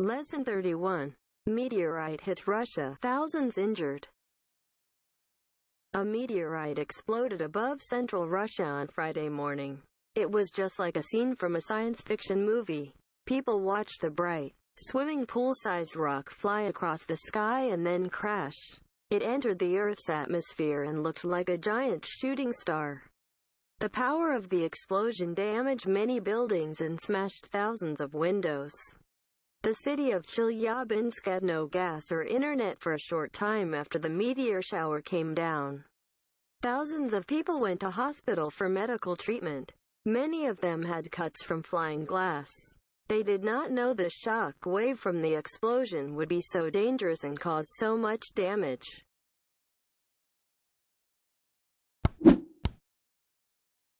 Lesson 31. Meteorite hit Russia. Thousands injured. A meteorite exploded above central Russia on Friday morning. It was just like a scene from a science fiction movie. People watched the bright, swimming pool-sized rock fly across the sky and then crash. It entered the Earth's atmosphere and looked like a giant shooting star. The power of the explosion damaged many buildings and smashed thousands of windows. The city of Chelyabinsk had no gas or internet for a short time after the meteor shower came down. Thousands of people went to hospital for medical treatment. Many of them had cuts from flying glass. They did not know the shock wave from the explosion would be so dangerous and cause so much damage.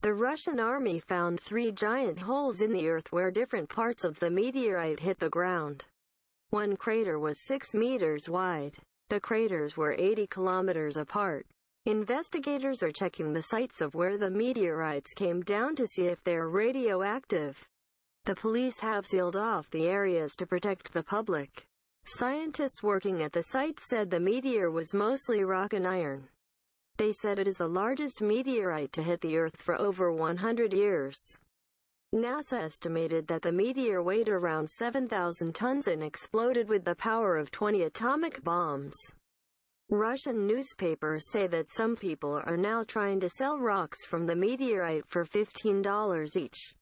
The Russian army found 3 giant holes in the earth where different parts of the meteorite hit the ground. One crater was 6 meters wide. The craters were 80 kilometers apart. Investigators are checking the sites of where the meteorites came down to see if they're radioactive. The police have sealed off the areas to protect the public. Scientists working at the site said the meteor was mostly rock and iron. They said it is the largest meteorite to hit the Earth for over 100 years. NASA estimated that the meteor weighed around 7,000 tons and exploded with the power of 20 atomic bombs. Russian newspapers say that some people are now trying to sell rocks from the meteorite for $15 each.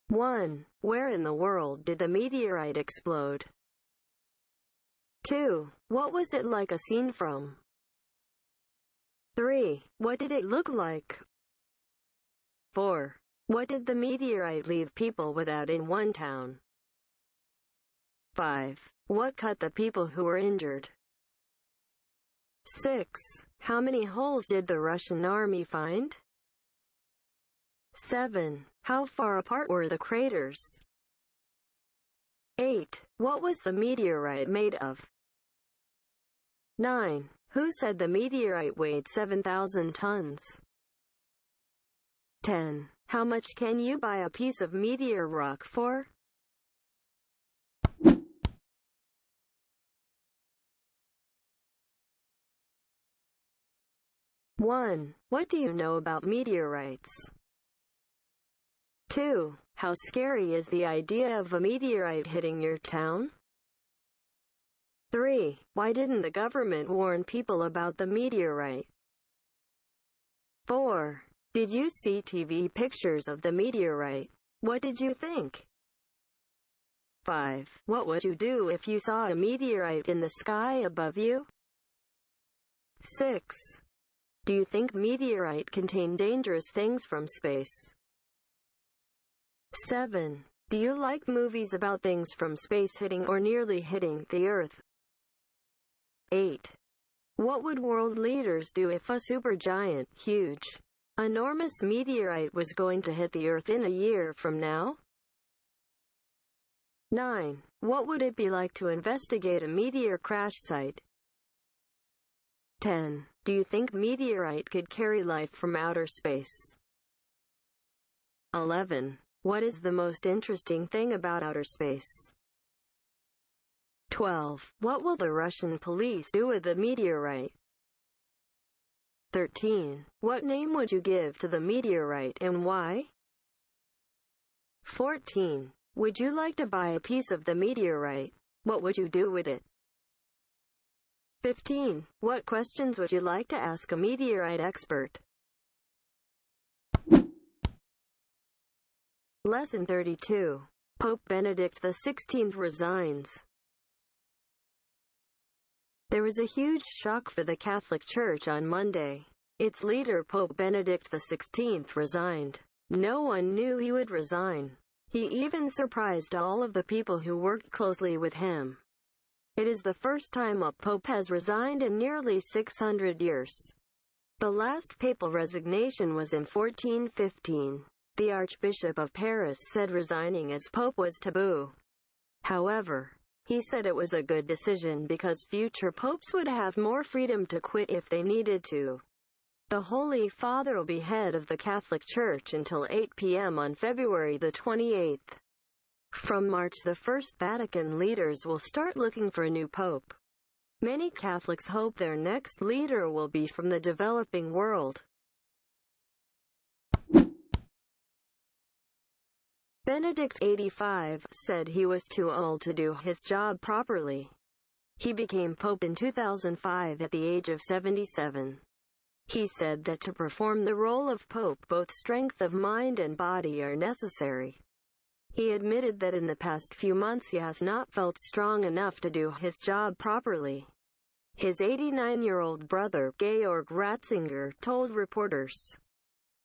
One. Where in the world did the meteorite explode? 2. What was it like a scene from? 3. What did it look like? 4. What did the meteorite leave people without in one town? 5. What cut the people who were injured? 6. How many holes did the Russian army find? 7. How far apart were the craters? 8. What was the meteorite made of? 9. Who said the meteorite weighed 7,000 tons? 10. How much can you buy a piece of meteor rock for? One. What do you know about meteorites? 2. How scary is the idea of a meteorite hitting your town? 3. Why didn't the government warn people about the meteorite? 4. Did you see TV pictures of the meteorite? What did you think? 5. What would you do if you saw a meteorite in the sky above you? 6. Do you think meteorite contain dangerous things from space? 7. Do you like movies about things from space hitting or nearly hitting the Earth? 8. What would world leaders do if a supergiant, huge, enormous meteorite was going to hit the Earth in a year from now? 9. What would it be like to investigate a meteor crash site? 10. Do you think meteorite could carry life from outer space? 11. What is the most interesting thing about outer space? 12. What will the Russian police do with the meteorite? 13. What name would you give to the meteorite and why? 14. Would you like to buy a piece of the meteorite? What would you do with it? 15. What questions would you like to ask a meteorite expert? Lesson 32. Pope Benedict XVI resigns. There was a huge shock for the Catholic Church on Monday. Its leader, Pope Benedict XVI, resigned. No one knew he would resign. He even surprised all of the people who worked closely with him. It is the first time a pope has resigned in nearly 600 years. The last papal resignation was in 1415. The Archbishop of Paris said resigning as pope was taboo. However, he said it was a good decision because future popes would have more freedom to quit if they needed to. The Holy Father will be head of the Catholic Church until 8 p.m. on February the 28th. From March the First Vatican leaders will start looking for a new pope. Many Catholics hope their next leader will be from the developing world. Benedict, 85, said he was too old to do his job properly. He became Pope in 2005 at the age of 77. He said that to perform the role of Pope, both strength of mind and body are necessary. He admitted that in the past few months he has not felt strong enough to do his job properly. His 89-year-old brother, Georg Ratzinger, told reporters,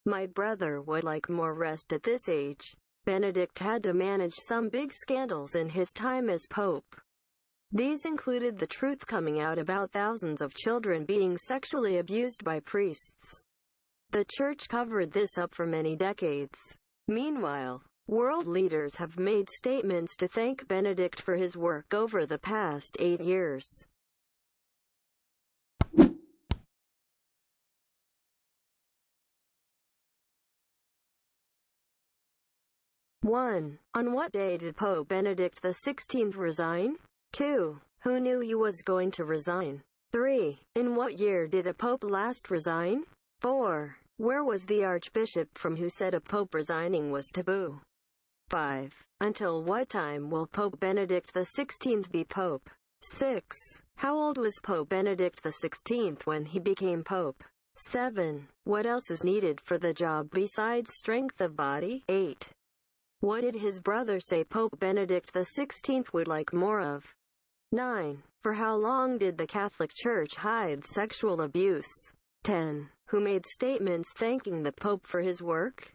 "My brother would like more rest at this age." Benedict had to manage some big scandals in his time as Pope. These included the truth coming out about thousands of children being sexually abused by priests. The Church covered this up for many decades. Meanwhile, world leaders have made statements to thank Benedict for his work over the past 8 years. One. On what day did Pope Benedict XVI resign? 2. Who knew he was going to resign? 3. In what year did a pope last resign? 4. Where was the archbishop from who said a pope resigning was taboo? 5. Until what time will Pope Benedict XVI be pope? 6. How old was Pope Benedict XVI when he became pope? 7. What else is needed for the job besides strength of body? 8. What did his brother say Pope Benedict XVI would like more of? 9. For how long did the Catholic Church hide sexual abuse? 10. Who made statements thanking the Pope for his work?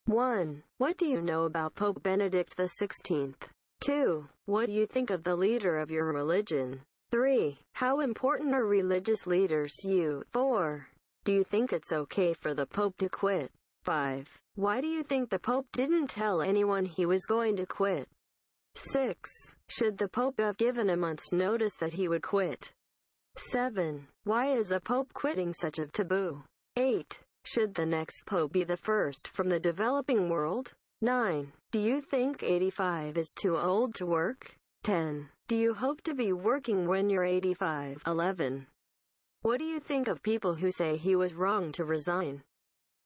One. What do you know about Pope Benedict XVI? 2. What do you think of the leader of your religion? 3. How important are religious leaders to you? 4. Do you think it's okay for the Pope to quit? 5. Why do you think the Pope didn't tell anyone he was going to quit? 6. Should the Pope have given a month's notice that he would quit? 7. Why is a Pope quitting such a taboo? 8. Should the next Pope be the first from the developing world? 9. Do you think 85 is too old to work? 10. Do you hope to be working when you're 85? 11. What do you think of people who say he was wrong to resign?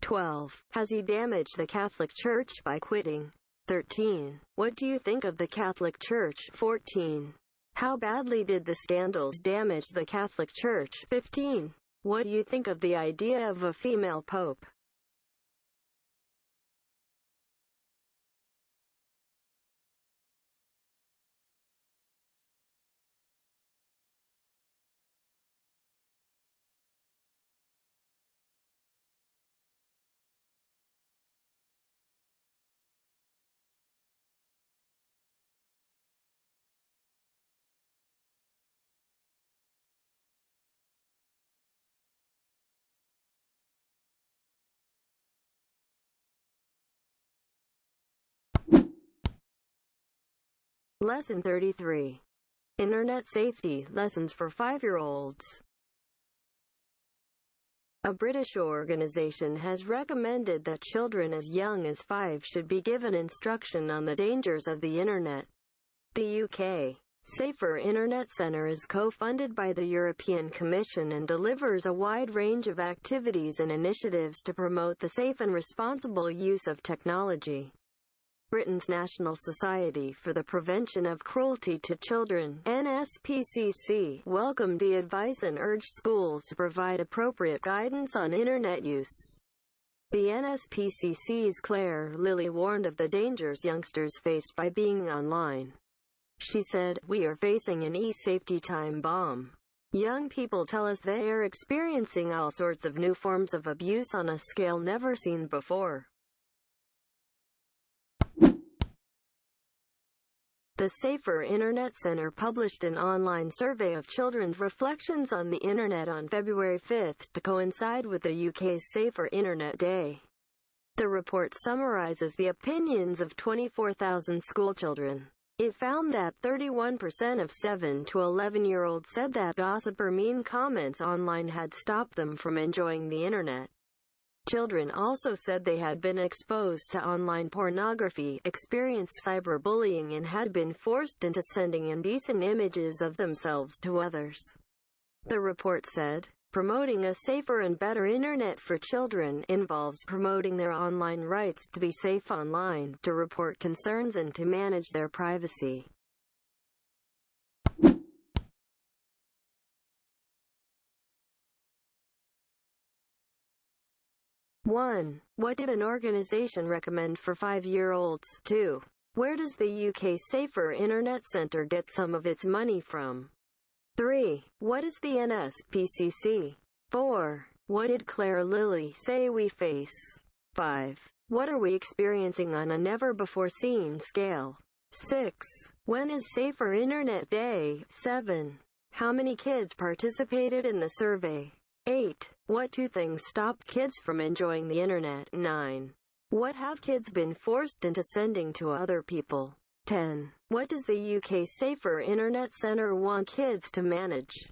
12. Has he damaged the Catholic Church by quitting? 13. What do you think of the Catholic Church? 14. How badly did the scandals damage the Catholic Church? 15. What do you think of the idea of a female pope? Lesson 33. Internet Safety Lessons for 5-year-olds. A British organization has recommended that children as young as 5 should be given instruction on the dangers of the Internet. The UK Safer Internet Centre is co-funded by the European Commission and delivers a wide range of activities and initiatives to promote the safe and responsible use of technology. Britain's National Society for the Prevention of Cruelty to Children, NSPCC, welcomed the advice and urged schools to provide appropriate guidance on Internet use. The NSPCC's Claire Lilly warned of the dangers youngsters faced by being online. She said, "We are facing an e-safety time bomb. Young people tell us they are experiencing all sorts of new forms of abuse on a scale never seen before." The Safer Internet Centre published an online survey of children's reflections on the Internet on February 5 to coincide with the UK's Safer Internet Day. The report summarizes the opinions of 24,000 schoolchildren. It found that 31% of 7 to 11-year-olds said that gossip or mean comments online had stopped them from enjoying the internet. Children also said they had been exposed to online pornography, experienced cyberbullying, and had been forced into sending indecent images of themselves to others. The report said, promoting a safer and better internet for children involves promoting their online rights to be safe online, to report concerns, and to manage their privacy. One. What did an organization recommend for 5-year-olds? 2. Where does the UK Safer Internet Centre get some of its money from? 3. What is the NSPCC? 4. What did Claire Lilly say we face? 5. What are we experiencing on a never-before-seen scale? 6. When is Safer Internet Day? 7. How many kids participated in the survey? 8. What 2 things stop kids from enjoying the internet? 9. What have kids been forced into sending to other people? 10. What does the UK Safer Internet Centre want kids to manage?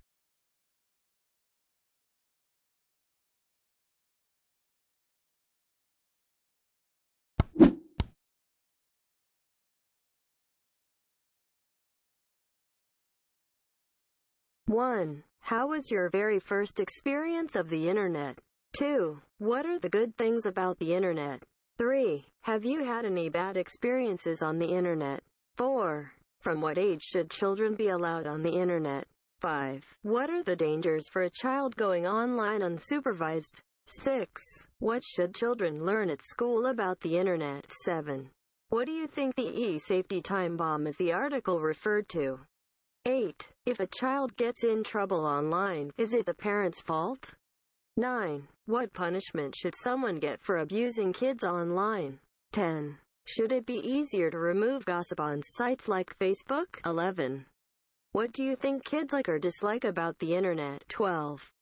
One. How was your very first experience of the internet? 2. What are the good things about the internet? 3. Have you had any bad experiences on the internet? 4. From what age should children be allowed on the internet? 5. What are the dangers for a child going online unsupervised? 6. What should children learn at school about the internet? 7. What do you think the e-safety time bomb is the article referred to? 8. If a child gets in trouble online, is it the parent's fault? 9. What punishment should someone get for abusing kids online? 10. Should it be easier to remove gossip on sites like Facebook? 11. What do you think kids like or dislike about the internet? 12.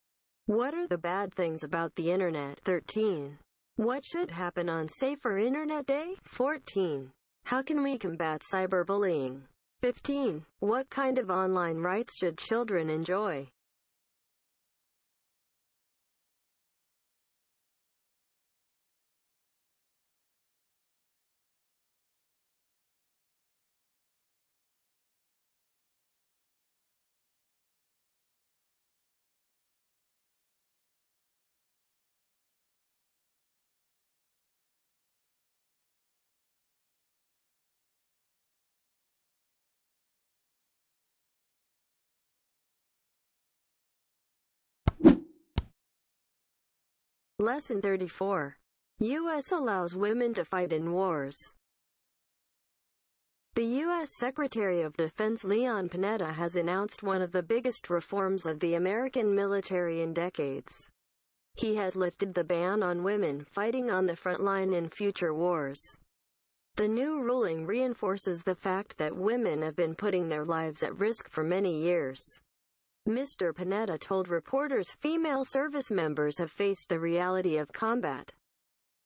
What are the bad things about the internet? 13. What should happen on Safer Internet Day? 14. How can we combat cyberbullying? 15. What kind of online rights should children enjoy? Lesson 34. U.S. allows women to fight in wars. The U.S. Secretary of Defense Leon Panetta has announced one of the biggest reforms of the American military in decades. He has lifted the ban on women fighting on the front line in future wars. The new ruling reinforces the fact that women have been putting their lives at risk for many years. Mr. Panetta told reporters female service members have faced the reality of combat,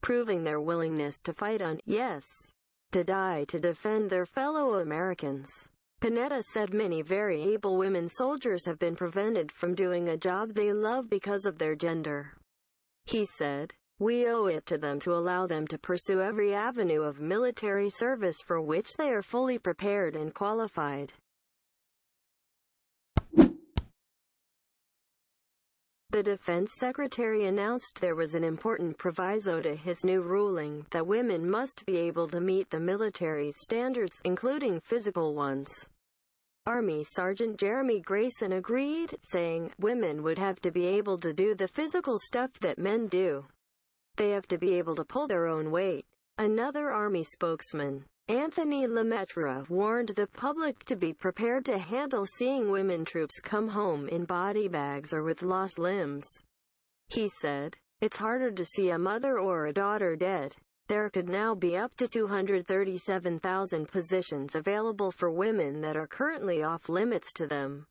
proving their willingness to fight on, yes, to die to defend their fellow Americans. Panetta said many very able women soldiers have been prevented from doing a job they love because of their gender. He said, "We owe it to them to allow them to pursue every avenue of military service for which they are fully prepared and qualified." The Defense Secretary announced there was an important proviso to his new ruling, that women must be able to meet the military's standards, including physical ones. Army Sergeant Jeremy Grayson agreed, saying, "Women would have to be able to do the physical stuff that men do. They have to be able to pull their own weight." Another Army spokesman, Anthony Lemaitre, warned the public to be prepared to handle seeing women troops come home in body bags or with lost limbs. He said, "It's harder to see a mother or a daughter dead. There could now be up to 237,000 positions available for women that are currently off limits to them."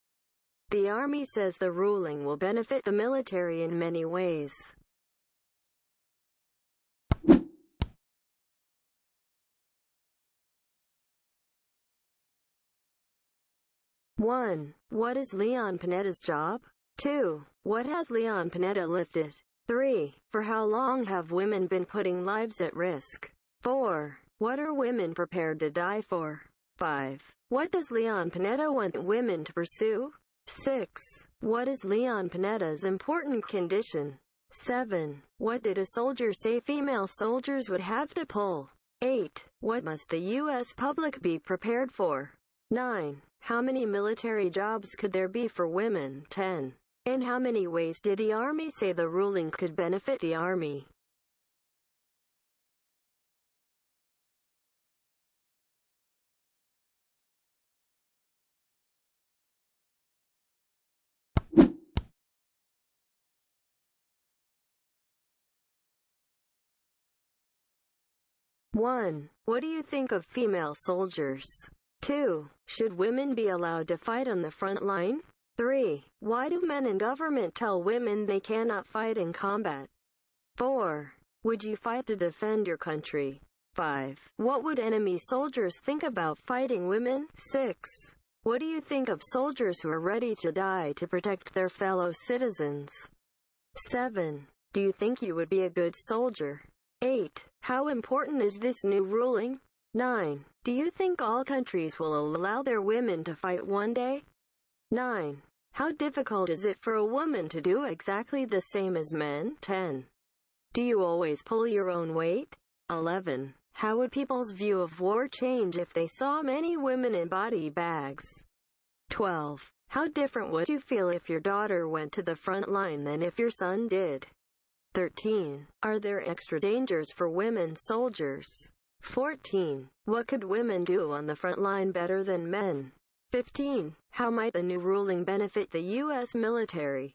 The Army says the ruling will benefit the military in many ways. 1. What is Leon Panetta's job? 2. What has Leon Panetta lifted? 3. For how long have women been putting lives at risk? 4. What are women prepared to die for? 5. What does Leon Panetta want women to pursue? 6. What is Leon Panetta's important condition? 7. What did a soldier say female soldiers would have to pull? 8. What must the U.S. public be prepared for? 9. How many military jobs could there be for women? 10. In how many ways did the Army say the ruling could benefit the Army? One. What do you think of female soldiers? 2. Should women be allowed to fight on the front line? 3. Why do men in government tell women they cannot fight in combat? 4. Would you fight to defend your country? 5. What would enemy soldiers think about fighting women? 6. What do you think of soldiers who are ready to die to protect their fellow citizens? 7. Do you think you would be a good soldier? 8. How important is this new ruling? 9. Do you think all countries will allow their women to fight one day? 9. How difficult is it for a woman to do exactly the same as men? 10. Do you always pull your own weight? 11. How would people's view of war change if they saw many women in body bags? 12. How different would you feel if your daughter went to the front line than if your son did? 13. Are there extra dangers for women soldiers? 14. What could women do on the front line better than men? 15. How might the new ruling benefit the U.S. military?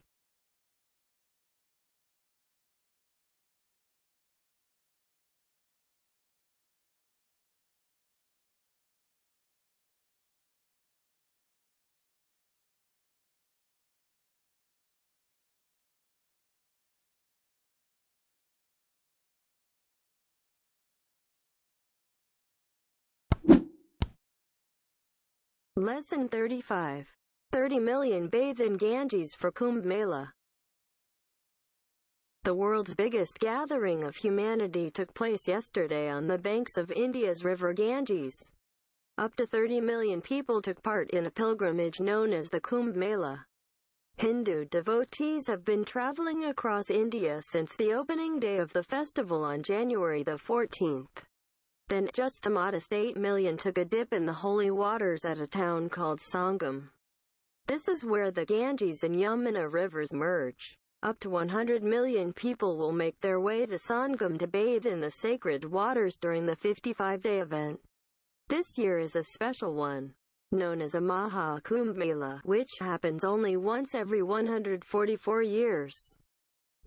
Lesson 35. 30 million bathe in Ganges for Kumbh Mela. The world's biggest gathering of humanity took place yesterday on the banks of India's river Ganges. Up to 30 million people took part in a pilgrimage known as the Kumbh Mela. Hindu devotees have been traveling across India since the opening day of the festival on January the 14th. Then just a modest 8 million took a dip in the holy waters at a town called Sangam. This is where the Ganges and Yamuna rivers merge. Up to 100 million people will make their way to Sangam to bathe in the sacred waters during the 55-day event. This year is a special one, known as a Maha Kumbh Mela, which happens only once every 144 years.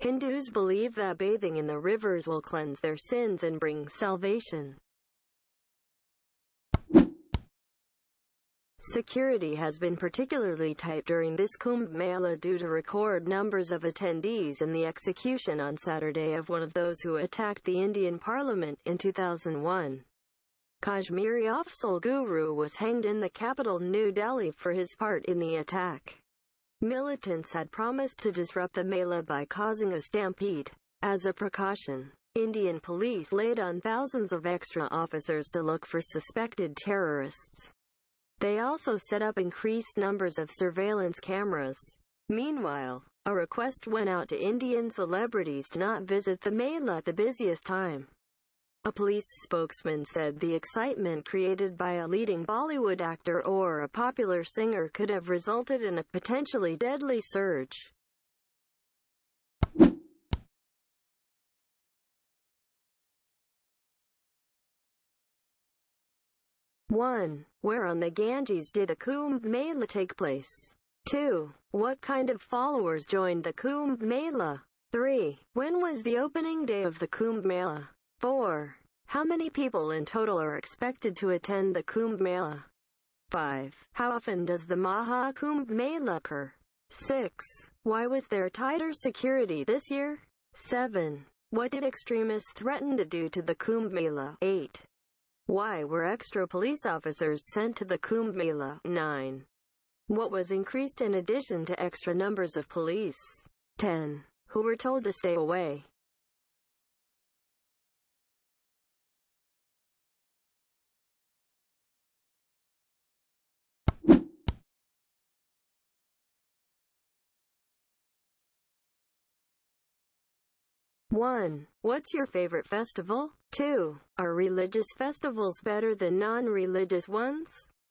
Hindus believe that bathing in the rivers will cleanse their sins and bring salvation. Security has been particularly tight during this Kumbh Mela due to record numbers of attendees and the execution on Saturday of one of those who attacked the Indian Parliament in 2001. Kashmiri Afzal Guru was hanged in the capital New Delhi for his part in the attack. Militants had promised to disrupt the Mela by causing a stampede. As a precaution, Indian police laid on thousands of extra officers to look for suspected terrorists. They also set up increased numbers of surveillance cameras. Meanwhile, a request went out to Indian celebrities to not visit the Mela at the busiest time. A police spokesman said the excitement created by a leading Bollywood actor or a popular singer could have resulted in a potentially deadly surge. One. Where on the Ganges did the Kumbh Mela take place? 2. What kind of followers joined the Kumbh Mela? 3. When was the opening day of the Kumbh Mela? 4. How many people in total are expected to attend the Kumbh Mela? 5. How often does the Maha Kumbh Mela occur? 6. Why was there tighter security this year? 7. What did extremists threaten to do to the Kumbh Mela? 8. Why were extra police officers sent to the Kumbh Mela? 9. What was increased in addition to extra numbers of police? 10. Who were told to stay away? One. What's your favorite festival? 2. Are religious festivals better than non-religious ones?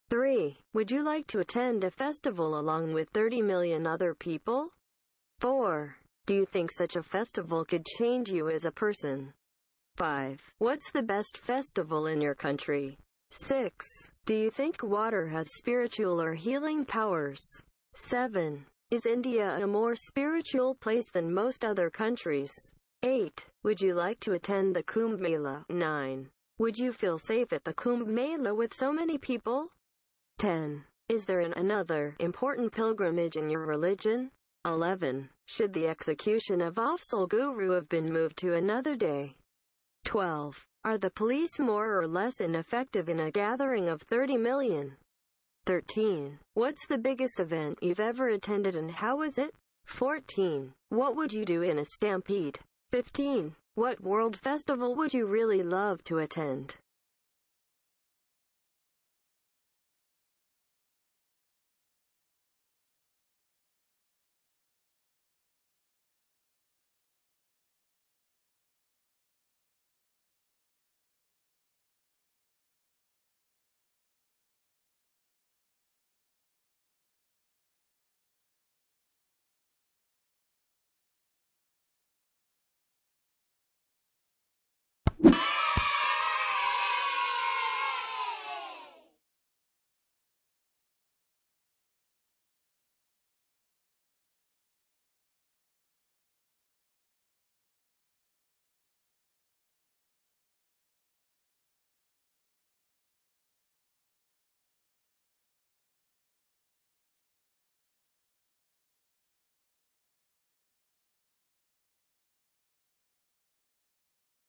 3. Would you like to attend a festival along with 30 million other people? 4. Do you think such a festival could change you as a person? 5. What's the best festival in your country? 6. Do you think water has spiritual or healing powers? 7. Is India a more spiritual place than most other countries? 8. Would you like to attend the Kumbh Mela? 9. Would you feel safe at the Kumbh Mela with so many people? 10. Is there another important pilgrimage in your religion? 11. Should the execution of Afzal Guru have been moved to another day? 12. Are the police more or less ineffective in a gathering of 30 million? 13. What's the biggest event you've ever attended and how was it? 14. What would you do in a stampede? 15. What world festival would you really love to attend?